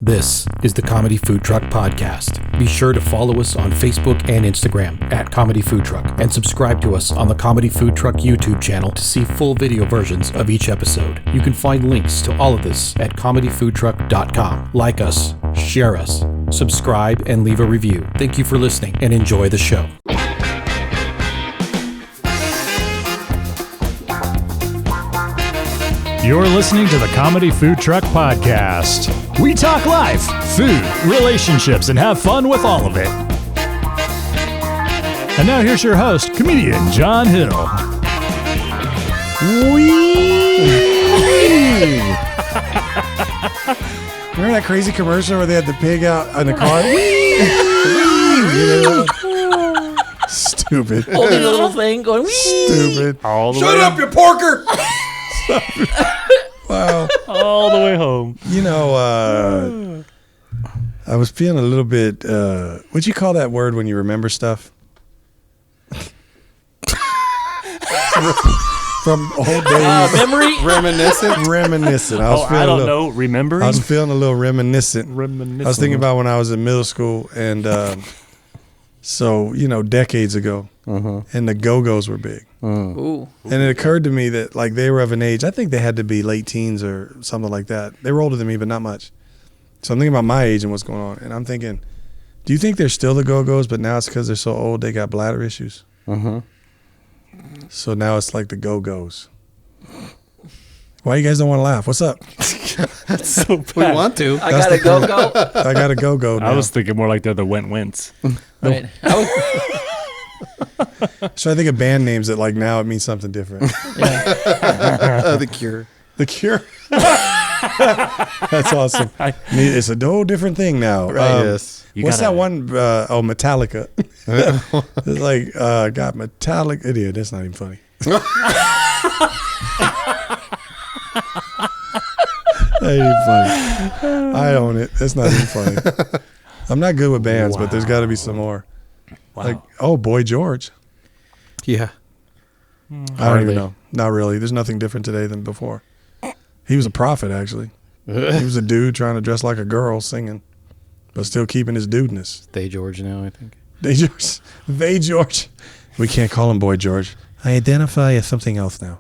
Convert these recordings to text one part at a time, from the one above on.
This is the Comedy Food Truck Podcast. Be sure to follow us on Facebook and Instagram at Comedy Food Truck and subscribe to us on the Comedy Food Truck YouTube channel to see full video versions of each episode. You can find links to all of this at comedyfoodtruck.com. Like us, share us, subscribe, and leave a review. Thank you for listening and enjoy the show. You're listening to the Comedy Food Truck Podcast. We talk life, food, relationships, and have fun with all of it. And now here's your host, comedian John Hill. Remember that crazy commercial where they had the pig out in the car? Stupid. Holding a little thing going, wee. Stupid. Shut up, you porker! Wow. All the way home. You know, I was feeling a little bit, what'd you call that word when you remember stuff? From old days. Memory? Reminiscent. I don't know. Remembering? I was feeling a little reminiscent. I was thinking about when I was in middle school, and so, you know, decades ago, and the Go-Go's were big. Ooh. And it occurred to me that, like, they were of an age, I think they had to be late teens or something like that. They were older than me, but not much. So I'm thinking about my age and what's going on. And I'm thinking, do you think they're still the Go-Go's, but now it's because they're so old they got bladder issues? So now it's like the Go-Go's. Why you guys don't want to laugh? What's up? That's so bad. We want to. I gotta go. I got a Go-Go now. I was thinking more like they're the Went-Wints. Right. So I think of band names that, like, now it means something different. The Cure. The Cure. That's awesome. It's a whole different thing now. Yes. What's that one? Metallica. It's like, got Metallica. Idiot. That's not even funny. That ain't even funny. I own it. That's not even funny. I'm not good with bands, but there's got to be some more. Wow. Like, oh, Boy George. Yeah. I don't even know. Not really. There's nothing different today than before. He was a prophet, actually. He was a dude trying to dress like a girl singing, but still keeping his dudeness. They George now, I think. They George. We can't call him Boy George. I identify as something else now.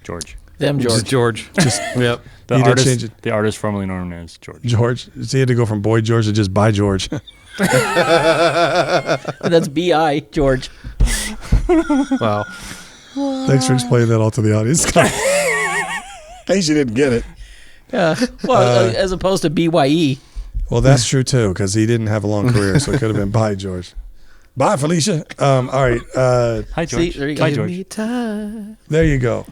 George. Them Just George. George. Just, yep. The He did artist, change it. the artist formerly known as George. George. So he had to go from Boy George to just By George. That's B.I. George. Wow. Thanks for explaining that all to the audience. In case you didn't get it. Yeah. Well, as opposed to B.Y.E. Well, that's true, too, because he didn't have a long career, so it could have been By George. Bye, Felicia. All right. Hi, George. See, there you go. Hi, Give George. There you go.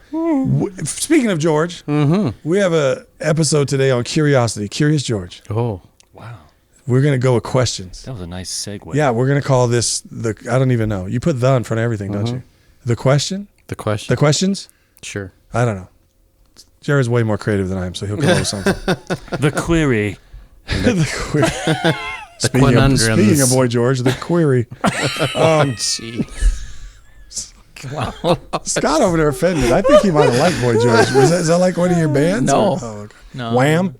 Speaking of George, we have an episode today on curiosity. Curious George. Oh. Wow. We're going to go with questions. That was a nice segue. Yeah, we're going to call this I don't even know. You put the in front of everything, don't you? The question? The question? The questions? Sure. I don't know. Jared's way more creative than I am, so he'll come up with something. The query. The query. Conundrums. Speaking of Boy George, the query. Wow. Scott over there offended. I think he might have liked Boy George. Is that like one of your bands? No. Or- oh, okay. No. Wham?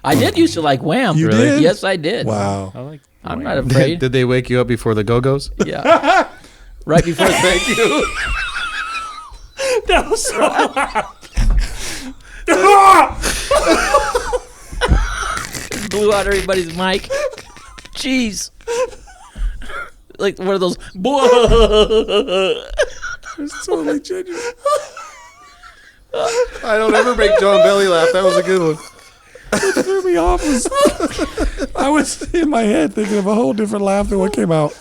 I did used to like Wham. You did? Yes, I did. Wow. I like. I'm not afraid. Did they wake you up before the Go-Go's? Yeah. Right before. Thank you. That was so loud. Blew out everybody's mic. Jeez. Like one of those. It's totally genuine. I don't ever make John Belly laugh. That was a good one. What threw me off was I was in my head thinking of a whole different laugh than what came out.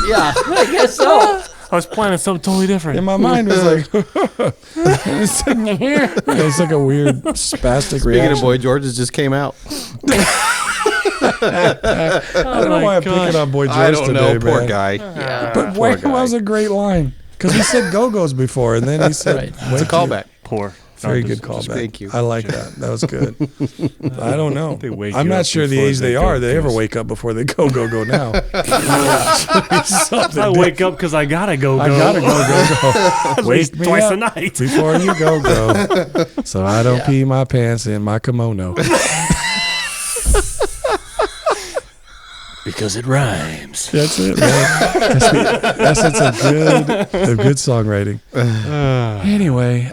Yeah, I guess so. I was planning something totally different. In my mind was like, it's like a weird spastic Speaking reaction. of Boy George, it just came out. I don't know why I'm picking on Boy George I don't today, know. Poor man. guy. Yeah. But Poor Wham guy. was a great line because he said Go-Go's before, and then he said, Right. It's a callback. Poor. Very No, good just- callback. thank you. I like that. That was good. I don't know. They wake I'm you not up sure the before age they they go, are. They ever because- wake up before they go now. I wake up because I gotta go. I gotta go. Wake me twice up a night. before you go. So I don't pee my pants in my kimono. Because it rhymes. That's it, man. That's a good songwriting. Anyway,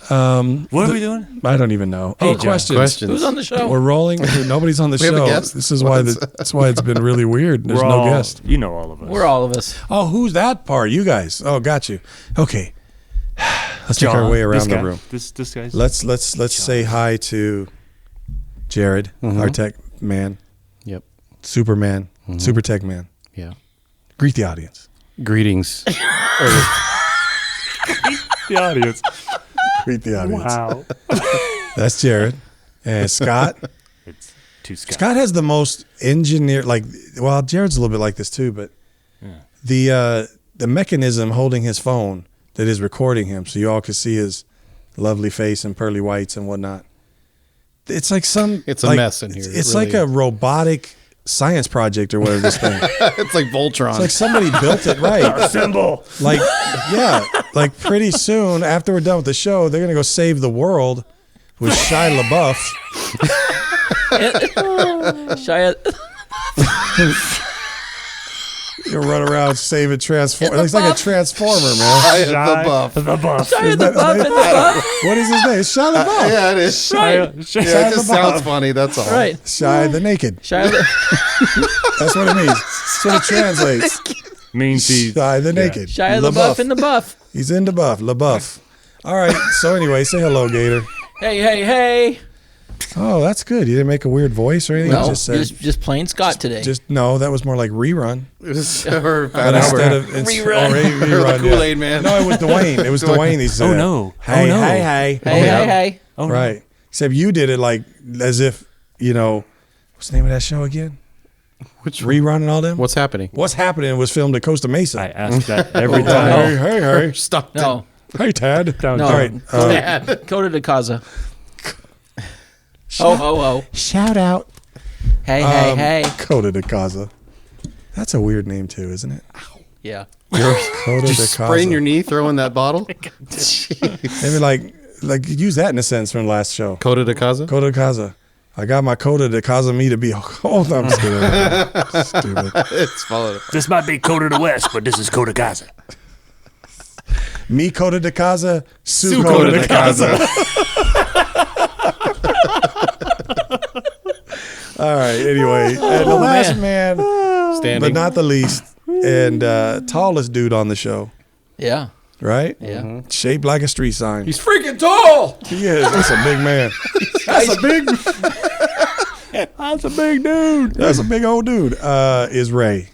What are we doing? I don't even know. Hey, Oh, John. questions. Who's on the show? We're rolling. Nobody's on the We have a show. guest? This is why that's why it's been really weird. There's We're no all, guest. You know all of us. We're all of us. Oh, who's that part? You guys. Oh, got you. Okay. Let's make our way around the room. This guy's. Let's say hi to Jared, our tech man, Yep. Superman, Super Tech Man. Yeah. Greet the audience. Greetings. the audience. Greet the audience. Wow. That's Jared. And Scott. It's too Scott. Scott has the most engineered, well, Jared's a little bit like this too, but the mechanism holding his phone that is recording him so you all can see his lovely face and pearly whites and whatnot. It's like It's a mess in here. It's Really like a robotic science project or whatever this thing. It's like Voltron. It's like somebody built it right. Symbol. Like, yeah, like pretty soon after we're done with the show, they're gonna go save the world with Shia LaBeouf. Shia. You run around saving Transformer. It's like a Transformer, man. the buff. The buff. Shia the Buff and the Buff. What is his name? It's Shia LaBeouf. Yeah, it is. Right. Yeah, it just sounds funny. That's all. Right. Shia the Naked. Shia the That's what it means. That's what it translates. Means he's. Shia the Naked. Shia the Buff and the Buff. He's in the buff. LaBeouf. All right. So anyway, say hello, Gator. Hey, hey, hey. Oh, that's good. You didn't make a weird voice or anything. No, You just said, just plain Scott today. no, that was more like rerun. It was or But Fat instead Albert. of Rerun. Or the Kool-Aid Man. No, it was Dwayne. It was Dwayne. He said, Oh, no. Hey, Oh, no. hey, hey. hey, hey, hey. Oh, no. Right. Except you did it like as if, what's the name of that show again? Which Rerun and all them? What's happening? What's Happening was filmed at Costa Mesa. I ask that every Hey, time. hey, hey. Stop. No, Hey, Tad. Don't- no. All right. Coda de Casa. Ho, ho, ho. Shout out. Hey, hey, hey. Coda de Casa. That's a weird name too, isn't it? Yeah. Coda de Just Casa. sprain your knee throwing that bottle. Maybe like use that in a sentence from last show. Coda de Casa. Coda de Casa. I got my coda to cause me to be. Oh, I'm stupid. Stupid. It's followed. This might be Coda to West, but this is Coda Gaza. Me coda de casa, Sue Su coda Coda de de casa. All right. Anyway, and the last man, Standing. but not the least, and tallest dude on the show, Yeah. right? Yeah. Shaped like a street sign. He's freaking tall. He is. That's a big man. That's a big. That's a big dude. That's a big old dude. Is Ray.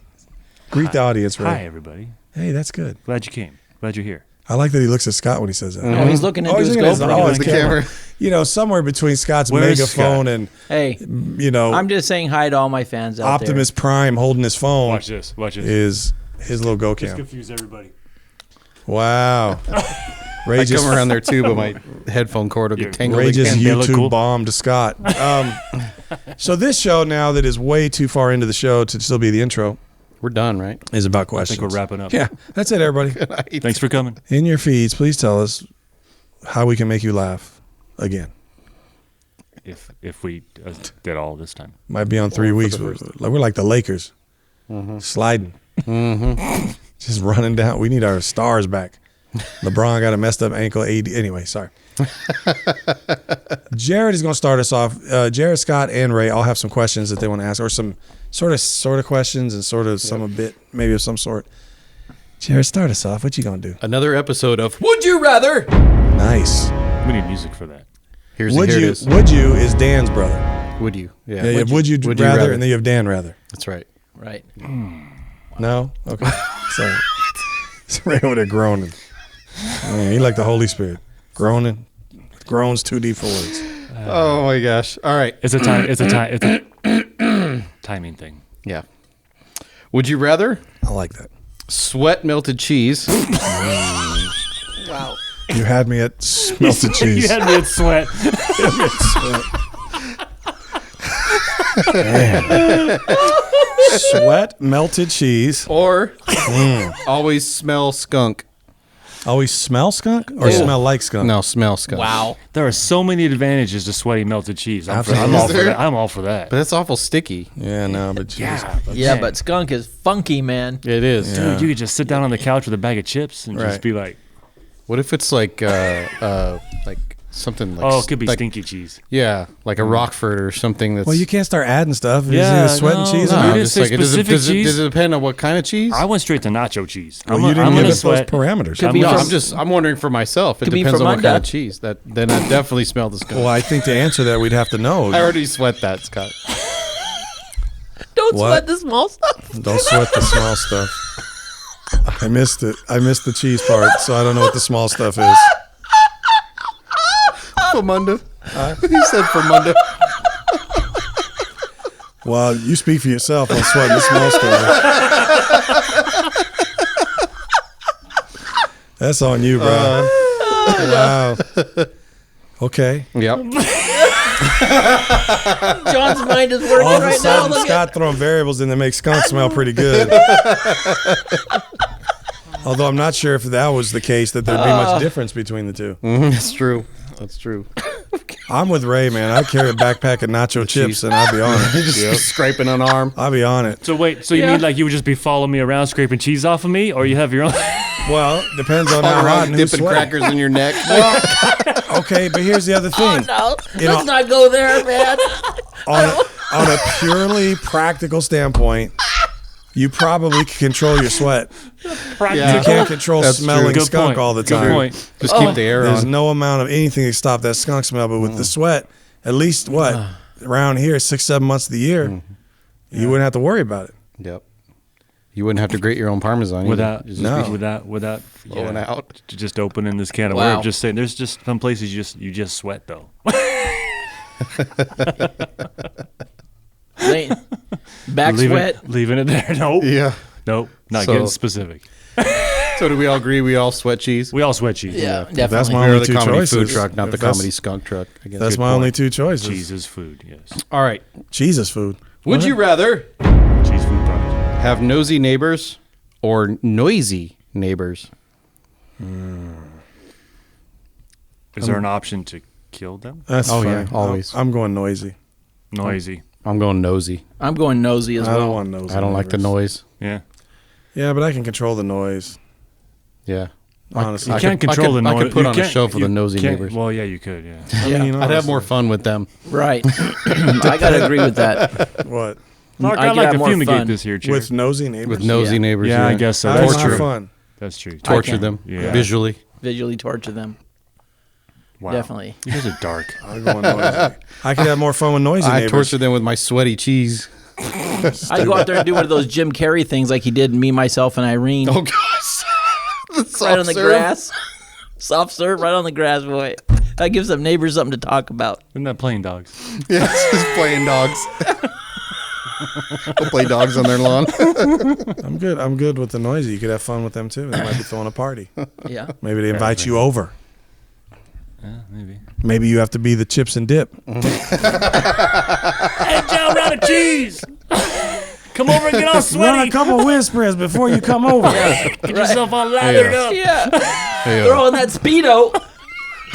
Greet the audience, Ray. Hi, everybody. Hey, that's good. Glad you came. Glad you're here. I like that he looks at Scott when he says that. Oh, he's looking into he's his looking at GoPro. his the camera. Somewhere between Scott's Where is megaphone Scott? and, Hey, I'm I'm just saying hi to all my fans out Optimus Prime holding his phone Watch this. Watch this. is his little go Just cam. confuse everybody. Wow. Ray I just, come around there too, but my headphone cord will get tangled. Ray just again. umbilical. YouTube bombed to Scott. So this show now that is way too far into the show to still be the intro We're done, right? is about I questions. think we're wrapping up. Yeah, that's it, everybody. Thanks for coming. In your feeds, please tell us how we can make you laugh again. If we did all this time. Might be on 3 weeks. We're like the Lakers, sliding, just running down. We need our stars back. LeBron got a messed up ankle. AD. Anyway, sorry. Jared is going to start us off. Jared, Scott, and Ray all have some questions that they want to ask, or some sort of questions and sort of some a bit maybe of some sort. Jared, start us off. What you going to do? Another episode of Would you rather? Nice. We need music for that. Here Would it you? is. Would you is Dan's brother. Would you? Yeah. Yeah, would you rather, and then you have Dan rather. That's right. Right. No? Okay. Sorry. Ray over there groaning. Man, he like the Holy Spirit. Groaning. Groans too deep for words. Oh my gosh. All right. It's a time. It's a time. It's a timing thing. Yeah. Would you rather I like that. sweat melted cheese Wow. You had me at melted cheese. You had me at sweat. Sweat, melted cheese. or always smell skunk? Always smell skunk or Yeah. smell like skunk? No, smell skunk. Wow. There are so many advantages to sweaty melted cheese. I'm Absolutely. all Is for there? that. I'm all for that. But that's awful sticky. Yeah, no, but geez. Yeah, man. but skunk is funky, man. It is. Yeah. Dude, you could just sit down on the couch with a bag of chips and Right. just be like, What if it's like something like oh, it could be like, stinky cheese. Yeah, like a Rockford or something that's Well, you can't start adding stuff. Yeah, Yeah, sweating no, cheese. no. on You it. didn't just say like, does it, specific cheese? does it depend on what kind of cheese? I went straight to nacho cheese. Well, you didn't I'm give gonna us those sweat. parameters. Could be No, from- I'm wondering for myself. It Could be depends on what from kind of under. cheese. Then I definitely smell the skunk. Well, I think to answer that, we'd have to know. I already sweat that, Scott. Don't What? sweat the small stuff. Don't sweat the small stuff. I missed it. I missed the cheese part, so I don't know what the small stuff is. Famunda. He said Famunda. Well, you speak for yourself on sweating the small stuff. That's on you, bro. Wow. Okay. Yep. John's mind is working All of a right now. sudden, Look at Scott throwing variables in that make skunk smell pretty good. Although I'm not sure if that was the case, that there'd be much difference between the two. That's true. That's true. I'm with Ray, man. I'd carry a backpack of nacho chips, and I'd be on it. Just scraping an arm. I'd be on it. So wait, so you Yeah. mean like you would just be following me around scraping cheese off of me, or you have your own? Well, depends on All how hot around and who's dipping sweating. crackers in your neck. Okay, but here's the other thing. no, You know- let's not go there, man. On a purely practical standpoint, you probably can control your sweat. Yeah. You can't control That's smelling Good skunk point. all the Good time. point. Just keep the air There's on. no amount of anything to stop that skunk smell, but with the sweat, at least around here, 6-7 months of the year, you wouldn't have to worry about it. Yep. You wouldn't have to grate your own Parmesan either. Without, Just No. without blowing out. just opening this can of Wow. worms. Just saying, there's just some places you just sweat though. Back sweat. leaving it there. Nope. Yeah. Nope. Not So- getting specific. So do we all agree we all sweat cheese? We all sweat cheese. Yeah, That's definitely. my We are only the two comedy choices. food truck, not the If that's- comedy skunk truck. I guess. That's Good my point. only two choices. Cheese is food. Yes. All right. Cheese is food. Would you rather Cheese food product. have nosy neighbors or noisy neighbors? Is there an option to kill them? That's Oh, fine. yeah, always. I'm going noisy. Noisy. I'm going nosy. I'm going nosy as I don't well. want nosy. I don't like the neighbors. noise. Yeah. Yeah, but I can control the noise. Yeah. Honestly, You I can't could- control I the could noise. put You on a can't- show for the you nosy can't- neighbors. Well, yeah, you could. Yeah. I mean, I'd have more fun with them. Right. I gotta agree with that. What Mark, I I'd could like have to more fumigate fun. this here, chair. with nosy neighbors? With nosy Yeah. neighbors. Yeah, I guess so. That's That's not true. fun. That's true. Torture can. them Yeah. visually. Visually torture them. Wow. Definitely. You guys are dark. I'm going noisy. I could have more fun with noisy I neighbors. torture them with my sweaty cheese. I'd go out there and do one of those Jim Carrey things like he did in Me, Myself, and Irene. Oh gosh. right on the grass. Soft serve right on the grass, boy. That gives them neighbors something to talk about. Isn't that playing dogs? Yeah, it's just playing dogs. We'll play dogs on their lawn. I'm good. I'm good with the noisy. You could have fun with them too. They might be throwing a party. Yeah. Maybe they invite you over. Yeah, maybe. Maybe you have to be the chips and dip. Hey, John, round of cheese. Come over and get all Run sweaty. a couple whispers before you come over. Get yourself all lathered up. Yeah. Hey, Throw in that Speedo.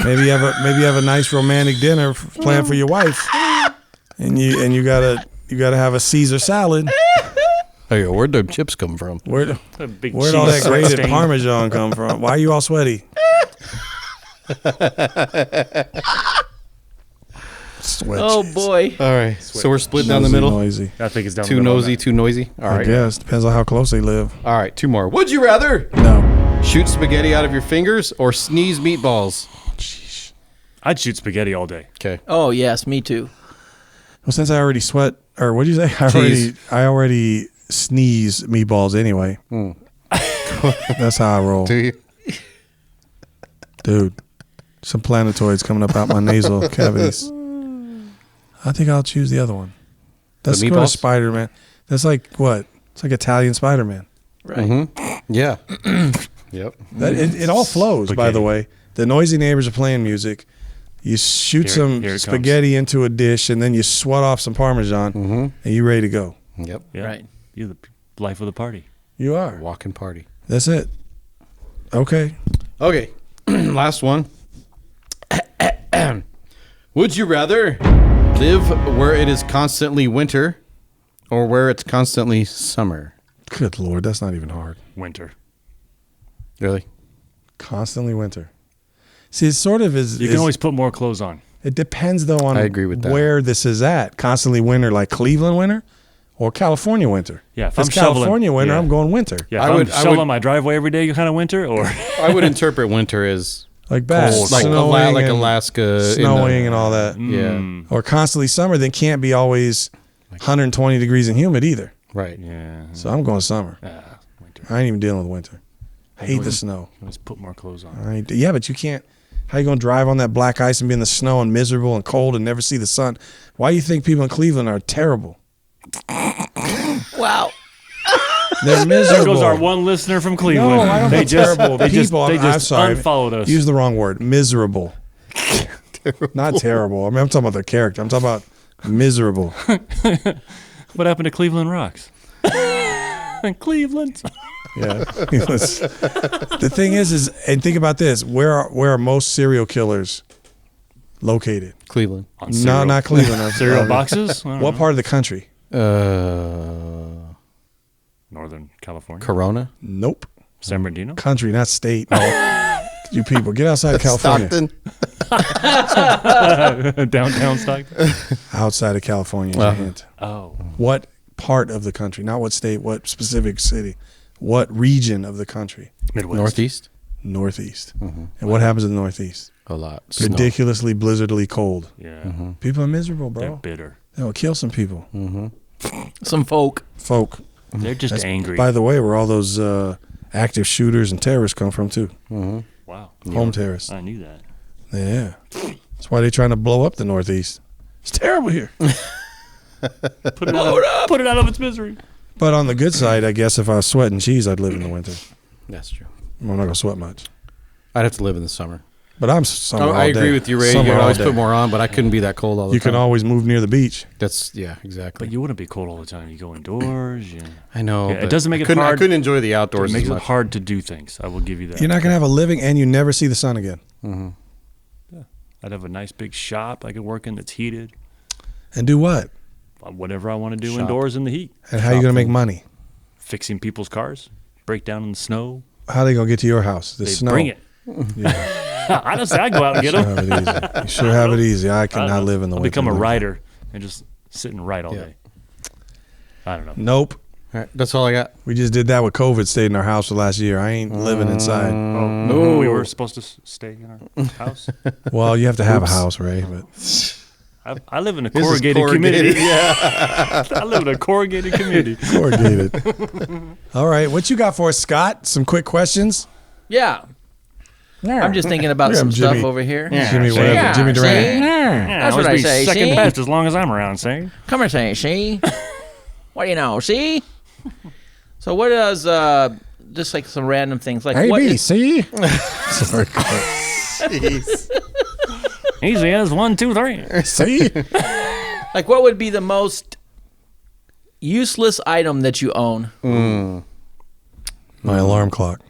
Maybe you have a nice romantic dinner planned for your wife, and you gotta have a Caesar salad. hey, where'd them chips come from? Where'd A big all that cheese grated stain. Parmesan come from? Why are you all sweaty? Sweat. Oh, boy. All right. So we're split down the Nosy, middle. Noisy. I think it's down Too the middle. nosy, too noisy. All I right. guess depends on how close they live. All right. Two more. Would you rather No. shoot spaghetti out of your fingers or sneeze meatballs? I'd shoot spaghetti all day. Okay. Oh, yes, me too. Well, since I already sweat, or what'd you say? Cheese. I already sneeze meatballs anyway. That's how I roll, Do you? dude. Some planetoids coming up out my nasal cavities. I think I'll choose the other one. That's The going to meatballs? Spider-Man. That's like what? It's like Italian Spider-Man. Right. Yeah. Yep. It all flows, by the Spaghetti. way. The noisy neighbors are playing music. You shoot Here some it comes. spaghetti into a dish, and then you sweat off some Parmesan, and you're ready to go. Yep. Yeah. Right. You're the life of the party. You are. Walking party. That's it. Okay. Okay, last one. Would you rather live where it is constantly winter or where it's constantly summer? Good Lord, that's not even hard. Winter. Really? Constantly winter. See, it sort of is. You can always put more clothes on. It depends though on I agree with that. where this is at. Constantly winter, like Cleveland winter, or California winter. Yeah, if it's California winter, I'm going winter. Yeah, I if would- I'm shoveling my driveway every day kind of winter, or I would interpret winter as Like bad, Cold. like snowing like and Alaska, snowing and all that. Yeah, Or constantly summer, then can't be always 120 degrees and humid either. right. yeah, So I'm going summer. winter. I ain't even dealing with winter. I hate the snow. Let's put more clothes on. Yeah, but you can't. How you gonna drive on that black ice and be in the snow and miserable and cold and never see the sun? Why do you think people in Cleveland are terrible? Wow. They're There miserable. goes our one listener from Cleveland. No, I don't they know terrible they people. They I'm just sorry. unfollowed us. Use the wrong word. Miserable. Not terrible. I mean, I'm talking about their character. I'm talking about miserable. What happened to Cleveland Rocks? Cleveland. Yeah. The thing is, and think about this: where are most serial killers located? Cleveland. On No, cereal. not Cleveland. Cereal boxes. I don't What know. part of the country? Northern California. Corona. Nope. San Bernardino. Country, not state. You people, get outside of California. Stockton. Downtown Stockton. Outside of California is a hint. Oh, What part of the country? Not what state, what specific city. What region of the country? Midwest. Northeast. Northeast. And what happens in the Northeast? A lot. Snow. Ridiculously blizzardly cold. Yeah, People are miserable, they're bro. bitter. They'll kill some people. Some folk. Folk. They're just That's, angry. by the way, where all those active shooters and terrorists come from, too. Wow, Home terrorists. I knew that. Yeah. That's why they're trying to blow up the Northeast. It's terrible here. Put it out. Put it out of its misery. But on the good side, I guess if I was sweating cheese, I'd live in the winter. That's true. I'm not going to sweat much. I'd have to live in the summer. But I'm summer all I agree day. with you, Ray. Summer You could all always day. put more on, but I couldn't be that cold all the You time. can always move near the beach. That's exactly. But you wouldn't be cold all the time. You go indoors. You, I know. Yeah, it but doesn't make it I hard. couldn't enjoy the outdoors it makes as it much. hard to do things. I will give you that. You're not going to have a living and you never see the sun again. I'd have a nice big shop I could work in that's heated. And do what? Whatever I want to do Shop. indoors in the heat. And how are you going to make money? Fixing people's cars. Break down in the snow. How are they going to get to your house? The They snow. bring it. Yeah, Honestly, I'd go out and get you them. have it easy. You sure have it easy. I cannot live in the I'll winter. become a writer and just sit and write all Yeah. day. I don't know. Nope. All right, that's all I got. We just did that with COVID. Stayed in our house for last year. I ain't living inside. Oh, no. We were supposed to stay in our house. Well, you have to have a house, Ray. But I live in a This is corrugated community. Yeah. I live in a corrugated community. corrugated. All right, what you got for us, Scott? Some quick questions. Yeah. I'm just thinking about Look at some him, stuff Jimmy. over here. Jimmy, see? whatever. Yeah, Jimmy Durant. see? That's what I be say, second see? best as long as I'm around, see? Come here, say, see? What do you know? See? So what does just like some random things like what is, see? Sorry. Easy as 1, 2, 3. See? like what would be the most useless item that you own? My alarm clock.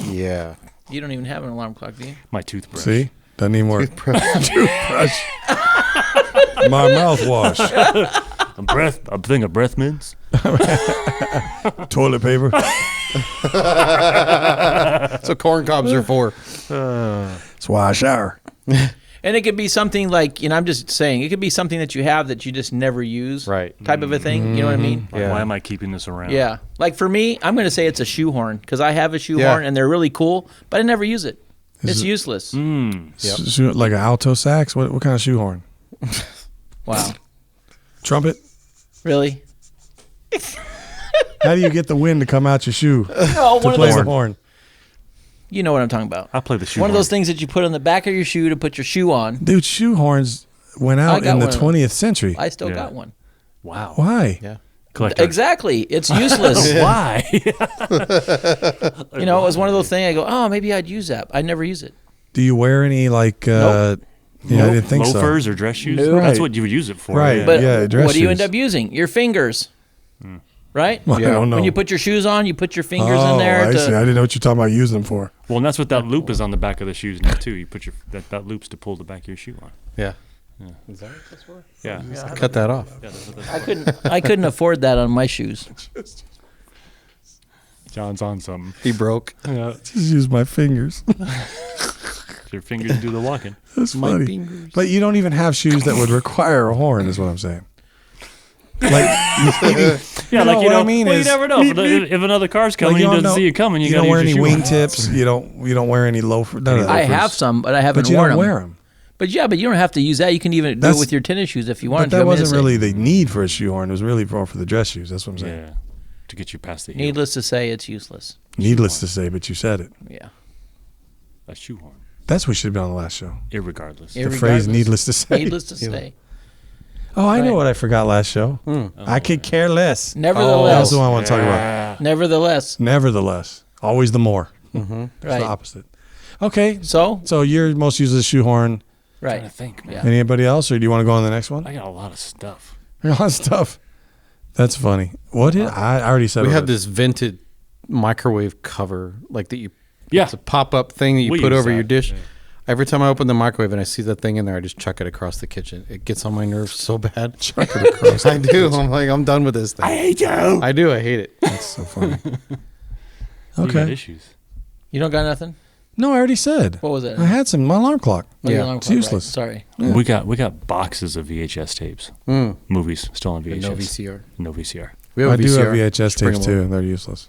Yeah. You don't even have an alarm clock, do you? My toothbrush. See? Doesn't even work. Toothbrush. My mouthwash. A thing of breath mints. Toilet paper. So corn cobs are for. That's why I shower. And it could be something like, I'm just saying, it could be something that you have that you just never use. Right. Type of a thing. You know what I mean? Like, Yeah. why am I keeping this around? Yeah. Like for me, I'm going to say it's a shoehorn because I have a shoehorn Yeah. and they're really cool, but I never use it. It's it- useless. Like an alto sax? What kind of shoehorn? Wow. Trumpet? Really? How do you get the wind to come out your shoe No, to one of play those, the horn? you know what I'm talking about. I play the shoe. One of those things that you put on the back of your shoe to put your shoe on. Dude, shoehorns went out got in the one of 20th century. I still Yeah. got one. Wow. Why? Yeah. Collector. Exactly. It's useless. Why? It was one of those things I go, oh, maybe I'd use that. I never use it. Do you wear any like? Yeah, I didn't think so. Loafers or dress shoes? No. That's Right. what you would use it for. Right. Yeah. But Yeah, dress what do you end shoes. up using? Your fingers. right? Well, I don't know. When you put your shoes on, you put your fingers Oh, in there. I see. I didn't know what you're talking about using them for. Well, and that's what that loop is on the back of the shoes now too. You put that loop's to pull the back of your shoe on. Yeah. Is that what that's for? Yeah. Cut that off. Yeah, that's what that's I couldn't afford that on my shoes. John's on something. He broke. Yeah. Just use my fingers. Your fingers do the walking. That's funny. But you don't even have shoes that would require a horn, is what I'm saying. Like, Yeah, know like what I mean well, is- you never know. If another car's coming, like, he you doesn't don't see you coming. You don't gotta wear use any your shoe on. wingtips. You don't wear any loafers. None of that. I have some, but I haven't But you worn don't them. wear them. But yeah, but you don't have to use that. You can even do it That's- with your tennis shoes if you wanted But to. that I mean, wasn't it's really the need for a shoehorn. It was really more for the dress shoes. That's what I'm saying. Yeah, to get you past the heel. needless to say, it's useless. Needless to say, but you said it. Yeah. A shoehorn, That's what should have been on the last show. irregardless. The phrase "needless to say." Needless to say. Oh, I know Right. what I forgot last show. I could care less. That's Nevertheless, the one I want to talk about. nevertheless, Nevertheless, always the more. It's right. the opposite. Okay, So, so your most useless shoehorn. I right. think, man. Yeah. Anybody else, or do you want to go on the next one? I got a lot of stuff. A lot of stuff. That's funny. What did I already said? We what had it- this vented microwave cover, like that you. Yeah. It's a pop-up thing that you We put use over that, your dish. yeah. Every time I open the microwave and I see that thing in there, I just chuck it across the kitchen. It gets on my nerves so bad. Chuck it across. I do. I'm like, I'm done with this thing. I hate you. I do. I hate it. That's so funny. You got Okay. issues. You don't got nothing? No, I already said. What was it? I had some. My alarm clock. Oh, your Yeah, alarm it's clock, right. useless. Sorry. We got boxes of VHS tapes. Movies still on VHS. No VCR. No VCR. We have I a do have VCR. VHS Just bring tapes them too. They're useless.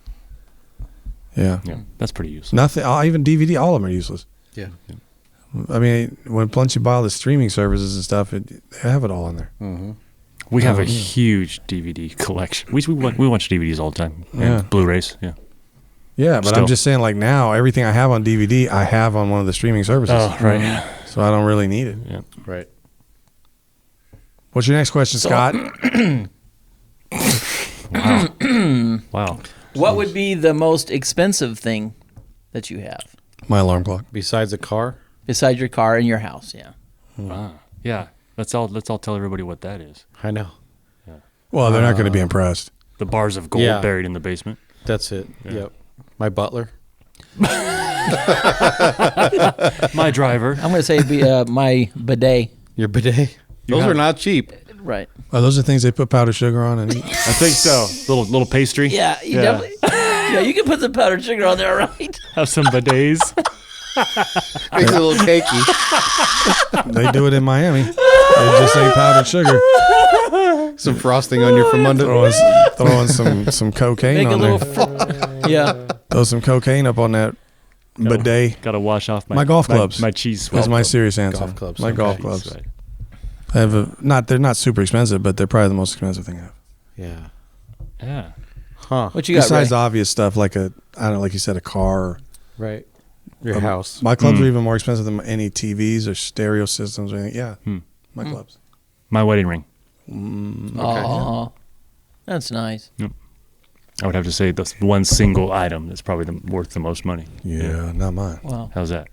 Yeah. Yeah, that's pretty useful. Nothing. Even DVD. All of them are useless. Yeah. I mean, once you buy all the streaming services and stuff, they have it all in there. We have a huge DVD collection. We watch DVDs all the time. Yeah. And Blu-rays. Yeah. Yeah, but I'm Still. just saying, like now, everything I have on DVD, I have on one of the streaming services. Oh, right. So I don't really need it. Yeah. Right. What's your next question, Scott? Wow. What would be the most expensive thing that you have My alarm clock. Besides a car, besides your car in your house? Yeah. Wow. Yeah. Let's all tell everybody what that is. I know. Well, they're not going to be impressed. The bars of gold Yeah. buried in the basement. That's it. Yep. My butler. My driver. I'm going to say it'd be my bidet. Your bidet. Those have- are not cheap. Right. Are those the things they put powdered sugar on and eat? I think so. Little pastry. Yeah, you definitely. Yeah, you can put the powdered sugar on there, right? Have some bidets. Makes it a little cakey. They do it in Miami. They just say powdered sugar. Some frosting on your Famunda. Throwing some cocaine Make a on little. there. Yeah. Throw some cocaine up on that bidet. Got to wash off My golf clubs. My cheese That's sweat. my serious answer. Golf clubs, My okay. golf Cheese clubs. sweat. I have they're not super expensive, but they're probably the most expensive thing I have. Yeah. Yeah. Huh. What you got, Besides the Ray? obvious stuff like I don't know, like you said, a car. Or, Right. Your house. My clubs are even more expensive than any TVs or stereo systems or anything. Yeah, my clubs. My wedding ring. Oh, that's nice. I would have to say that's one single item that's probably worth the most money. Yeah, not mine. Wow. How's that?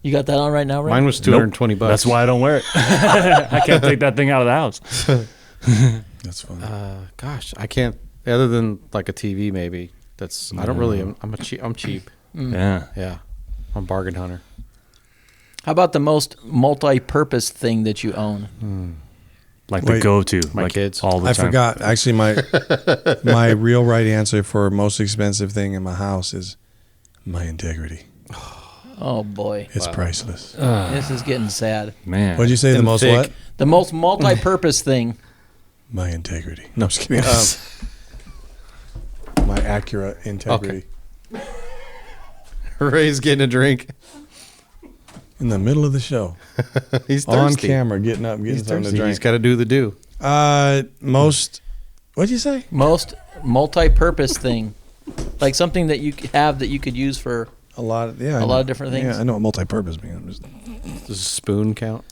You got that on right now, Ray? Mine was $220. That's why I don't wear it. I can't take that thing out of the house. That's fun. Gosh, I can't. Other than like a TV, maybe. That's. I don't really. I'm cheap. Yeah. Yeah. I'm a bargain hunter. How about the most multi-purpose thing that you own? Like the Wait. go-to. My like kids. all the I time. forgot. Actually, my real right answer for most expensive thing in my house is my integrity. Oh boy, It's priceless. this is getting sad. Man. What'd you say? The And most thick. what? The most multi-purpose thing. My integrity. No, I'm just kidding. My accurate integrity. Ray's getting a drink. In the middle of the show, He's on thirsty. camera, getting up, getting He's something to thirsty. drink. He's got to do the do. Most. What'd you say? Most multi-purpose thing, like something that you have that you could use for. A lot of A lot of different things. Yeah, I know what multi-purpose means. I'm just, Does a spoon count?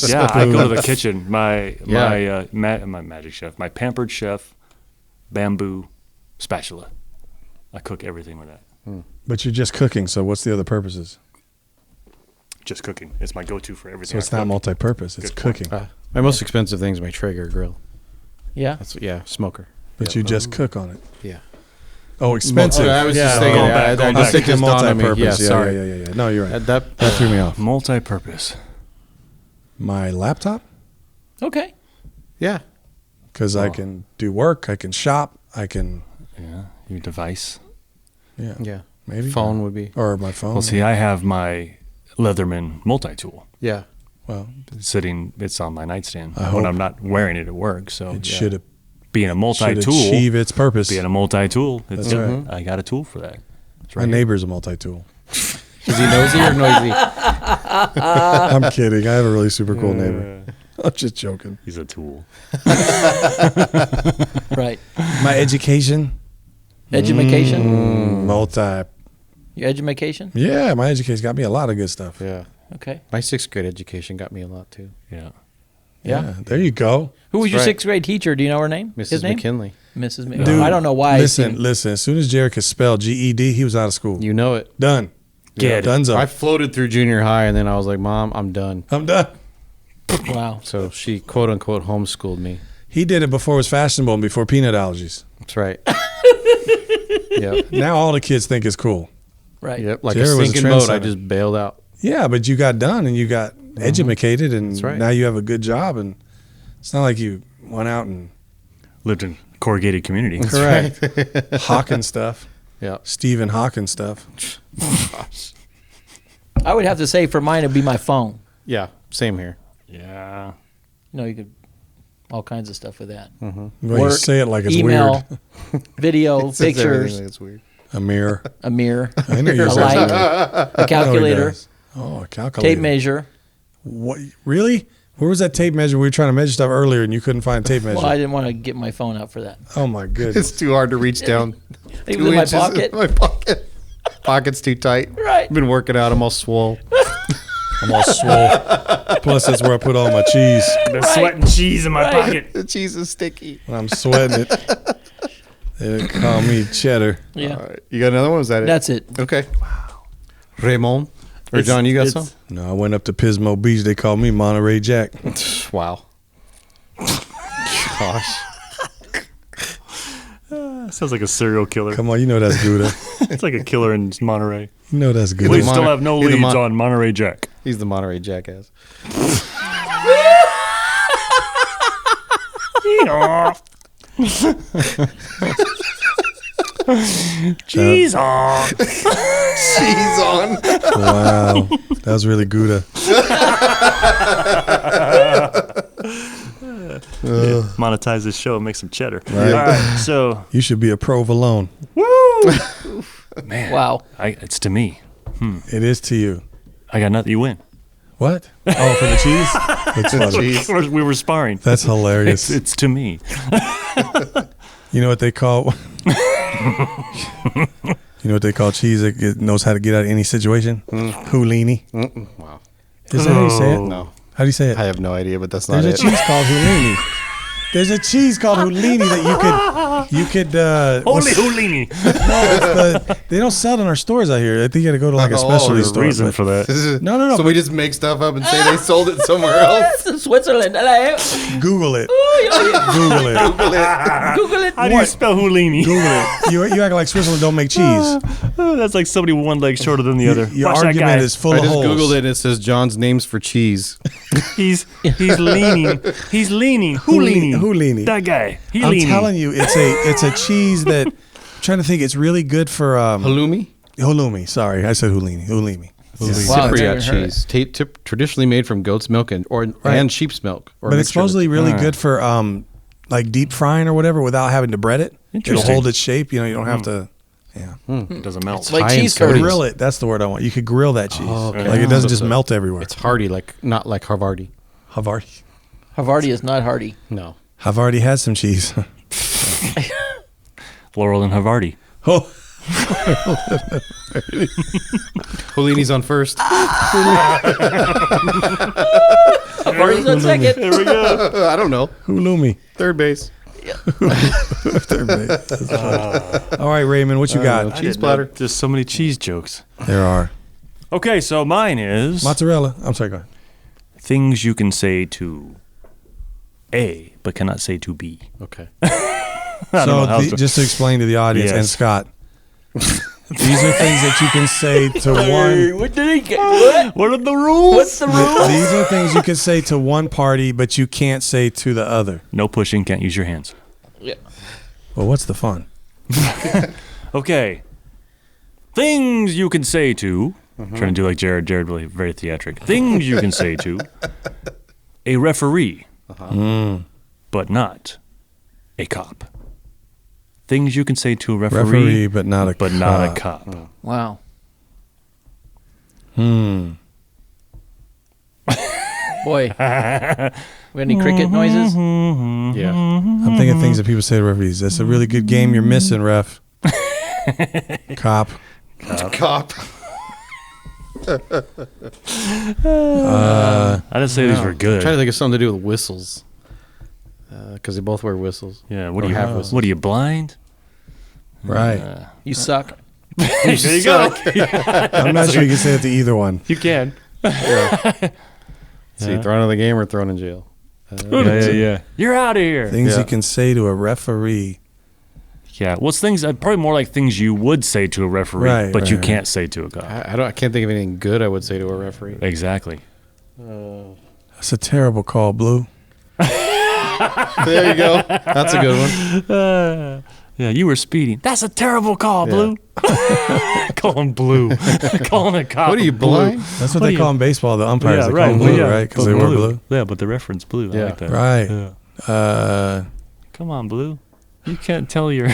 Yeah, I go to the kitchen. My Yeah. my Magic Chef, my Pampered Chef, bamboo spatula. I cook everything with that. but you're just cooking. So what's the other purposes? Just cooking. It's my go-to for everything. So it's I not cook. multi-purpose. It's Good point. cooking. My most expensive thing is my Traeger grill. Yeah. That's smoker. But you just cook on it. Yeah. Oh, expensive. I was just thinking. going back, I going just back. think it's multi-purpose. Yeah, Yeah, sorry. yeah. No, you're right. That That threw me off. Multi-purpose. My laptop, Okay. yeah. because I can do work, I can shop, I can, Yeah, your device. Yeah. maybe Phone would be. or my phone. Well, see, I have my Leatherman multi-tool Yeah. Well, sitting. It's on my nightstand I when hope I'm not wearing it at work. So it should being a multi-tool, achieve its purpose. being a multi-tool, it's, That's right. I got a tool for that. It's My right here. neighbor's a multi-tool. Is he nosy or noisy? I'm kidding. I have a really super cool neighbor. I'm just joking. He's a tool. Right. My education, Education. multi. Your education. Yeah, my education got me a lot of good stuff. Yeah. Okay. My 6th grade education got me a lot too. Yeah. Yeah. There you go. Who was That's your right. 6th grade teacher? Do you know her name? His Mrs. name? McKinley. Mrs. McKinley. Dude, I don't know why. Listen. As soon as Jared could spell GED, he was out of school. You know it. Done. Get it. Donezo. I floated through junior high and then I was like, Mom, I'm done. I'm done. Wow. So she quote unquote homeschooled me. He did it before it was fashionable and before peanut allergies. That's right. Yep. Now all the kids think it's cool. Right. Yep. Like Jared a was a sinking boat, I trendsetter. just bailed out. Yeah, but you got done and you got educated and That's right. now you have a good job and it's not like you went out and Lived in corrugated community. correct Hawking stuff, Yeah. Stephen Hawking stuff. I would have to say for mine it'd be my phone. Yeah. Same here. Yeah. You know, you could all kinds of stuff with that. Well, you Work, say it like it's email, weird. video, pictures, It's weird. A mirror. a mirror, I know a you light, said a that. calculator, Oh, a calculator. tape measure. What? Really? Where was that tape measure? We were trying to measure stuff earlier and you couldn't find a tape measure. Well, I didn't want to get my phone out for that. Oh my goodness. It's too hard to reach down. It 2 was in my inches pocket. In my pocket. Pocket's too tight. Right. Been working out. I'm all swole. I'm all swole. Plus that's where I put all my cheese. Been sweating cheese in my pocket. The cheese is sticky. When I'm sweating it. They call me cheddar. Yeah. All right. You got another one? Is that it? That's it. Okay. Wow. Raymond. Or John, you got some? No, I went up to Pismo Beach. They called me Monterey Jack. Wow. Gosh. Sounds like a serial killer. Come on, you know that's Gouda. It's like a killer in Monterey. You know that's We Gouda. still have no Either leads on Monterey Jack. He's the Monterey jackass. Cheese on. Cheese on. Wow, that was really Gouda. Monetize this show and make some cheddar. Right. All right. So, You should be a provolone. man. Wow. It's to me. It is to you. I got nothing. You win. What? Oh, for the cheese? That's funny. We were sparring. That's hilarious. It's to me. You know what they call? You know what they call cheese that knows how to get out of any situation? Houlini. Wow. Is that how you say it? No. How do you say it? I have no idea, but that's not There's a it. cheese called Houlini. There's a cheese called Houlini that you could. Holy Houlini. They don't sell it in our stores out here. I think you got to go to like a Oh, specialty there's a store. Reason but- for that. No. So we just make stuff up and say they sold it somewhere else. That's in Switzerland. Hello. Google it. Ooh, Google it. Google it. How do you spell Houlini? Google it. You act like Switzerland don't make cheese. That's like somebody with one leg shorter than the other. Your Watch that argument guy. is full I of just holes. Googled it and it says John's names for cheese. He's leaning. He's leaning. Houlini. Houlini. That guy. He I'm leaning. telling you, it's a cheese that. I'm trying to think. It's really good for Halloumi? halloumi. Sorry, I said Houlini. Houlimi. Wow, I've Cypriot never heard cheese. Traditionally made from goat's milk and sheep's milk. Or But it's mixture of supposedly really Alright. good for like deep frying or whatever without having to bread it. It'll Interesting. hold its shape. You know, you don't have to. Yeah. It doesn't melt. Like high in cheese curds. Grill it. That's the word I want. You could grill that cheese. okay. Like it doesn't So just melt everywhere. It's hearty, not like Havarti. Havarti. Havarti is not hearty. No. I've already had some cheese. Laurel and Havarti. Oh, Houlini's on first. Havarti's on second. There we go. I don't know. Hulumi. Third base. Third base. That's funny. All right, Raymond, what you got? Cheese platter. Just so many cheese jokes. There are Okay, so mine is mozzarella. I'm sorry, go ahead. things you can say to A, but cannot say to B. Okay. I don't know how to- just to explain to the audience and Yes. Scott, these are things that you can say to one. What did he get? What? What are the rules? What's the rule? These are things you can say to one party, but you can't say to the other. No pushing, can't use your hands. Yeah. Well, what's the fun? Okay. Things you can say to. Trying to do like Jared. Jared really very theatric. Things you can say to a referee, but not a cop. Things you can say to a Referee, but not a not a cop. Wow. Boy. We got any cricket noises? Yeah. I'm thinking things that people say to referees. That's a really good game you're missing, ref. Cop. Cop. I didn't say these were I'm good. trying to think of something to do with whistles. Because they both wear whistles. Yeah. What Or are you? have whistles. What are you blind? Right. You suck. There you go. I'm not sure you can say it to either one. You can. See, thrown in the game or thrown in jail. Yeah. You're out of here. Things Yeah. you can say to a referee. Yeah. What's things? Probably more like things you would say to a referee, Right, but you right. can't say to a cop. I can't think of anything good I would say to a referee. Exactly. That's a terrible call, Blue. There you go. That's a good one. Yeah, you were speeding. That's a terrible call, Blue. Call him Blue. Call him a cop. What are you, Blue. blind? That's what What they do call you- in baseball. The umpires, Yeah, they right. call them Well, blue, yeah, right? Because but they wear blue. Yeah, but the reference blue. I Yeah. like that. Right. Yeah. Come on, Blue. You can't tell your.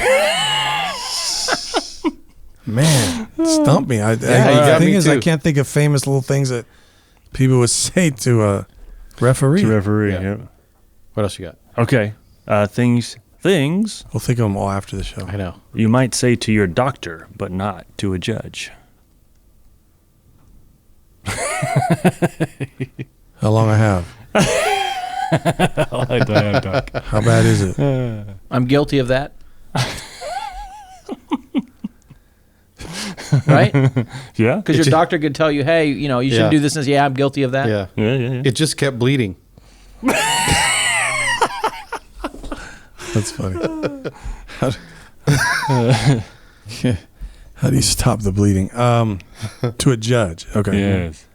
Man, stump me. you The got thing me is, I too. can't think of famous little things that people would say to a referee. referee. Yeah. What else you got? Okay. Things We'll think of them all after the show. I know. you might say to your doctor, but not to a judge. How long I have? I like that, Doc. How bad is it? I'm guilty of that. Right? Yeah. Because your doctor could tell you, hey, you shouldn't Yeah. do this. And yeah, I'm guilty of that. Yeah. Yeah. It just kept bleeding. That's funny. How do you stop the bleeding? To a judge. Okay. Yes.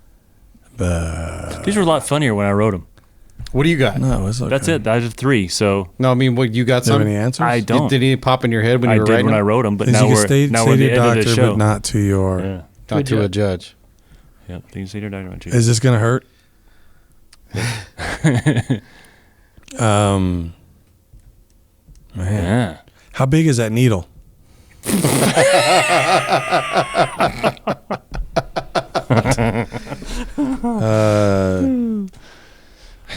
These were a lot funnier when I wrote them. What do you got? No, it's okay. That's it. I have 3. So No, I mean, what you got? Do you have Some? any answers? I don't. Did any pop in your head when I you were did writing? when I them? wrote them, but Things now you we're can now say we're to the your end of the doctor, show. but not to your. Yeah. Not to a judge. Yeah. Things you say to your doctor, not to. Is this gonna hurt? Man, Yeah. how big is that needle?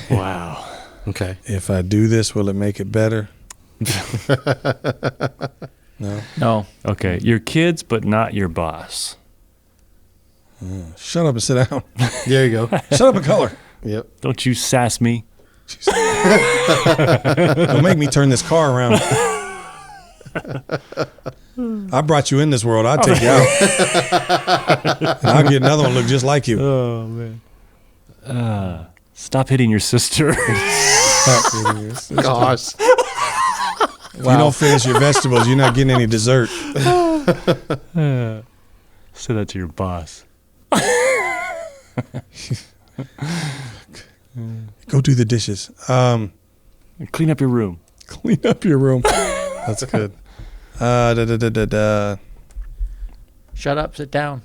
Wow. Okay. If I do this, will it make it better? No. Okay. Your kids, but not your boss. Shut up and sit down. There you go. Shut up and color. Yep. Don't you sass me. Don't make me turn this car around. I brought you in this world. I'll take you out. And I'll get another one look just like you. Oh man. Stop hitting your sister. Gosh. If you don't finish your vegetables, you're not getting any dessert. Say that to your boss. Go do the dishes. Clean up your room. Clean up your room. That's good. Shut up. Sit down.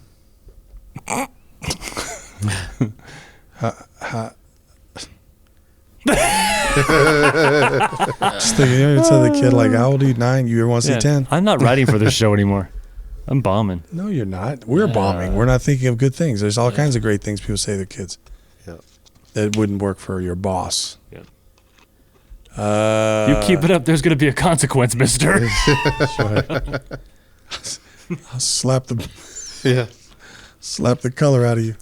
Just thinking, you ever tell the kid, like, how old are you? 9? You ever want to say 10? I'm not writing for this show anymore. I'm bombing. No, you're not. We're bombing. We're not thinking of good things. There's all kinds of great things people say to their kids. Yep. That wouldn't work for your boss. Yep. Uh, You keep it up, there's going to be a consequence, mister. I'll slap the Yeah. color out of you.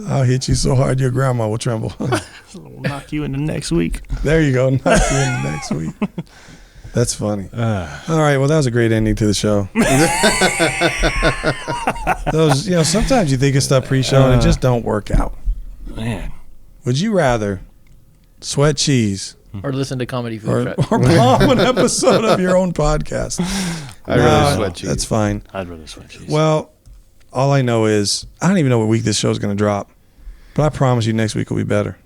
I'll hit you so hard your grandma will tremble. We'll knock you into next week. There you go. Knock you in next week. That's funny. All right. Well, that was a great ending to the show. Those, sometimes you think of stuff pre-show and it just don't work out. Man. Would you rather sweat cheese or listen to Comedy Food or Truck. bomb an episode of your own podcast. I'd rather sweat cheese. That's fine. I'd rather sweat cheese. Well, all I know is I don't even know what week this show is going to drop, but I promise you next week will be better.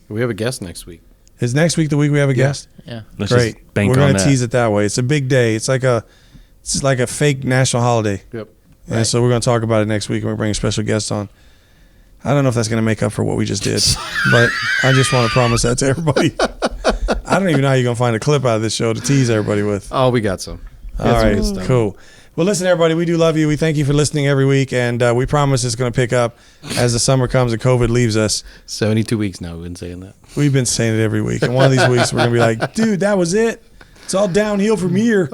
We have a guest next week. Is next week the week we have a guest? Yeah. Let's Great. just bank We're on going to that. tease it that way. It's a big day. It's like a fake national holiday. Yep. And so we're going to talk about it next week, and we're bringing a special guest on. I don't know if that's going to make up for what we just did, but I just want to promise that to everybody. I don't even know how you're going to find a clip out of this show to tease everybody with. Oh, we got some. All right, cool. Well, listen, everybody, we do love you. We thank you for listening every week, and we promise it's going to pick up as the summer comes and COVID leaves us. 72 weeks now we've been saying that. We've been saying it every week, and one of these weeks we're going to be like, dude, that was it. It's all downhill from here.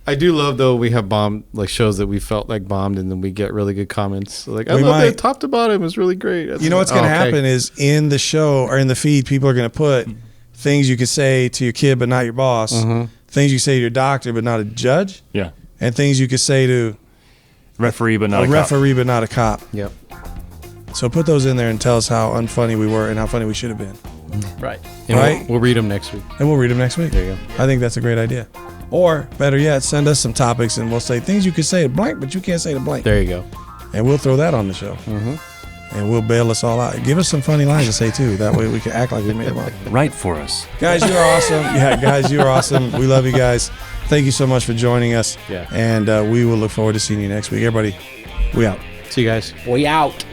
I do love, though, we have bombed, like, shows that we felt like bombed, and then we get really good comments. Like, I We love might. it. Top to bottom. It was really great. You know what's going to happen is in the show or in the feed, people are going to put things you can say to your kid but not your boss, things you say to your doctor but not a judge, Yeah. and things you could say to Referee, but not a a cop. referee but not a cop. Yep. So put those in there and tell us how unfunny we were and how funny we should have been. Right. And Right. we'll read them next week. And we'll read them next week. There you I think that's a great idea. Or better yet, send us some topics and we'll say things you could say to blank, but you can't say to blank. There you go. And we'll throw that on the show. And we'll bail us all out. Give us some funny lines to say too. That way we can act like we made them up. Write for us. Guys, you're awesome. Yeah, guys, you're awesome. We love you guys. Thank you so much for joining us. Yeah. And we will look forward to seeing you next week. Everybody, we out. See you guys. We out.